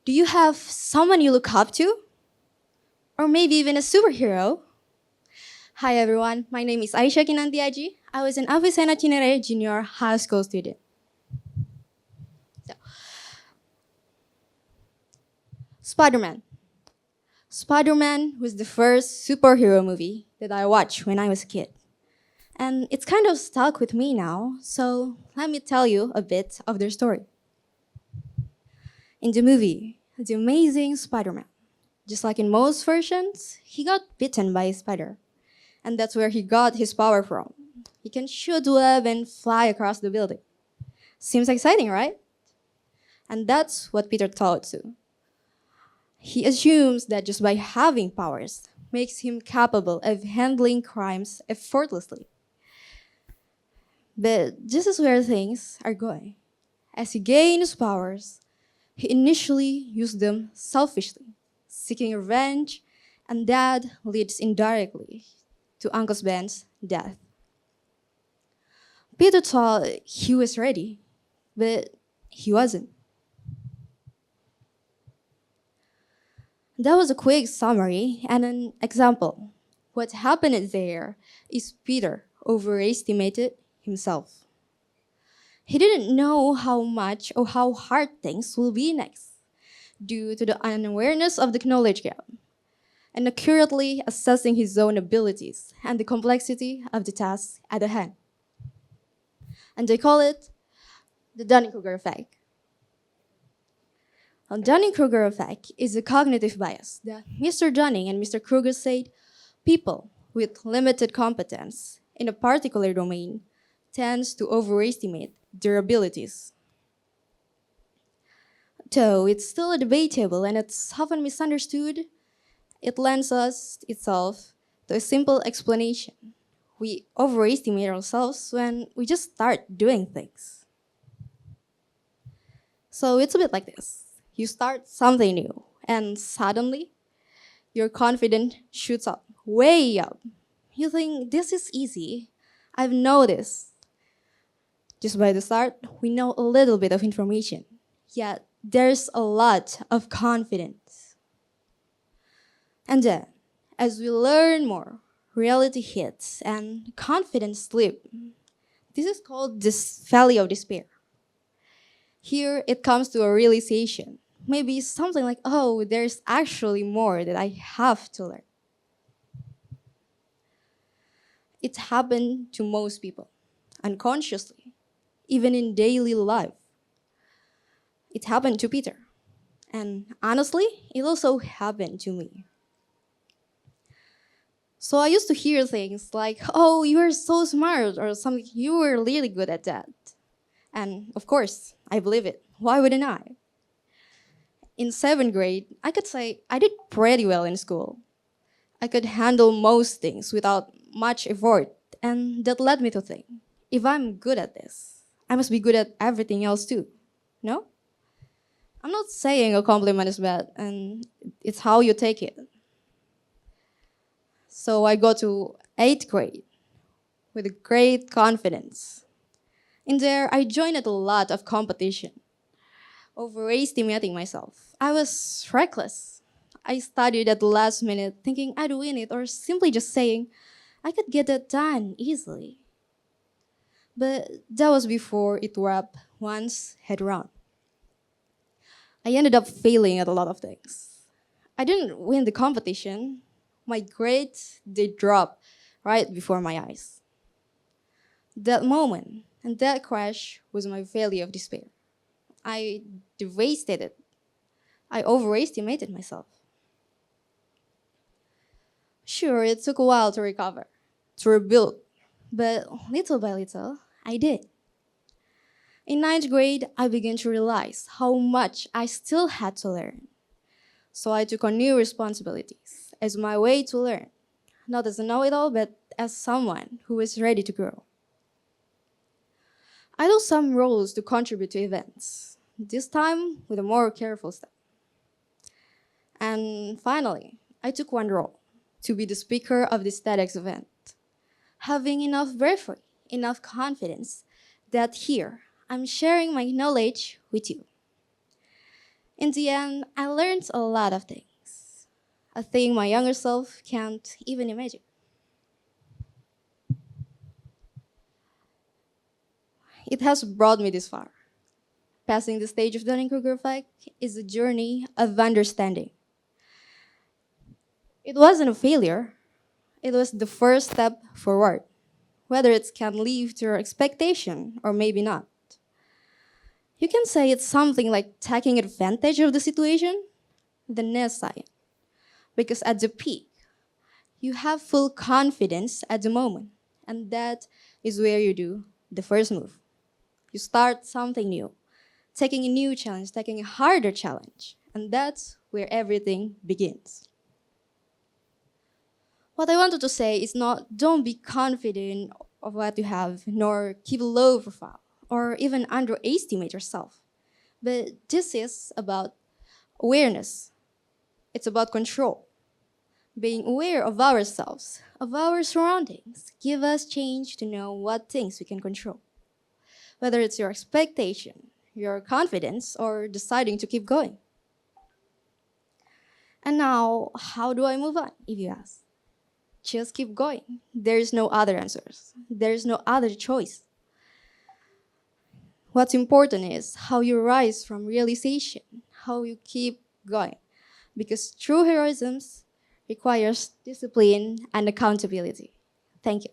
Do you have someone you look up to? Or maybe even a superhero? Hi everyone, my name is Aisha Aji. I was an Avicenna Cinere junior high school student. So, Spiderman. Spiderman was the first superhero movie that I watched when I was a kid. And it's kind of stuck with me now, so let me tell you a bit of their story. In the movie, The Amazing Spider-Man, just like in most versions, he got bitten by a spider. And that's where he got his power from. He can shoot web and fly across the building. Seems exciting, right? And that's what Peter thought too. He assumes that just by having powers makes him capable of handling crimes effortlessly. But this is where things are going. As he gains powers, he initially used them selfishly, seeking revenge, and that leads indirectly to Uncle Ben's death. Peter thought he was ready, but he wasn't. That was a quick summary and an example. What happened there is Peter overestimated himself. He didn't know how much or how hard things will be next due to the unawareness of the knowledge gap and accurately assessing his own abilities and the complexity of the task at hand. And they call it the Dunning-Kruger Effect. Now, Dunning-Kruger Effect is a cognitive bias that Mr. Dunning and Mr. Kruger said people with limited competence in a particular domain tends to overestimate their abilities. Though it's still debatable and it's often misunderstood, it lends us itself to a simple explanation. We overestimate ourselves when we just start doing things. So it's a bit like this. You start something new, and suddenly your confidence shoots up, way up. You think this is easy. I've noticed. Just by the start, we know a little bit of information. Yet there's a lot of confidence. And then, as we learn more, reality hits and confidence slips. This is called this valley of despair. Here it comes to a realization. Maybe something like, oh, there's actually more that I have to learn. It happened to most people, unconsciously, even in daily life. It happened to Peter. And honestly, it also happened to me. So I used to hear things like, oh, you are so smart, or something, you were really good at that. And of course, I believe it. Why wouldn't I? In seventh grade, I could say I did pretty well in school. I could handle most things without much effort, and that led me to think, if I'm good at this, I must be good at everything else too. No? I'm not saying a compliment is bad, and it's how you take it. So I go to eighth grade with great confidence. In there, I joined a lot of competition, overestimating myself. I was reckless. I studied at the last minute, thinking I'd win it, or simply just saying, I could get that done easily. But that was before it wrapped one's head around. I ended up failing at a lot of things. I didn't win the competition. My grades, they dropped right before my eyes. That moment and that crash was my valley of despair. I devastated. I overestimated myself. Sure, it took a while to recover, to rebuild, but little by little, I did. In ninth grade, I began to realize how much I still had to learn. So I took on new responsibilities as my way to learn, not as a know-it-all, but as someone who is ready to grow. I took some roles to contribute to events, this time with a more careful step. And finally, I took one role, to be the speaker of this TEDx event, having enough bravery, enough confidence that here I'm sharing my knowledge with you. In the end, I learned a lot of things. A thing my younger self can't even imagine. It has brought me this far. Passing the stage of Dunning-Kruger Effect is a journey of understanding. It wasn't a failure, it was the first step forward, whether it can live to your expectation or maybe not. You can say it's something like taking advantage of the situation, the next side, because at the peak, you have full confidence at the moment, and that is where you do the first move. You start something new, taking a new challenge, taking a harder challenge, and that's where everything begins. What I wanted to say is not don't be confident of what you have, nor keep a low profile, or even underestimate yourself. But this is about awareness. It's about control. Being aware of ourselves, of our surroundings, give us change to know what things we can control. Whether it's your expectation, your confidence, or deciding to keep going. And now, how do I move on, if you ask? Just keep going. There's no other answers. There's no other choice. What's important is how you rise from realization, how you keep going. Because true heroism requires discipline and accountability. Thank you.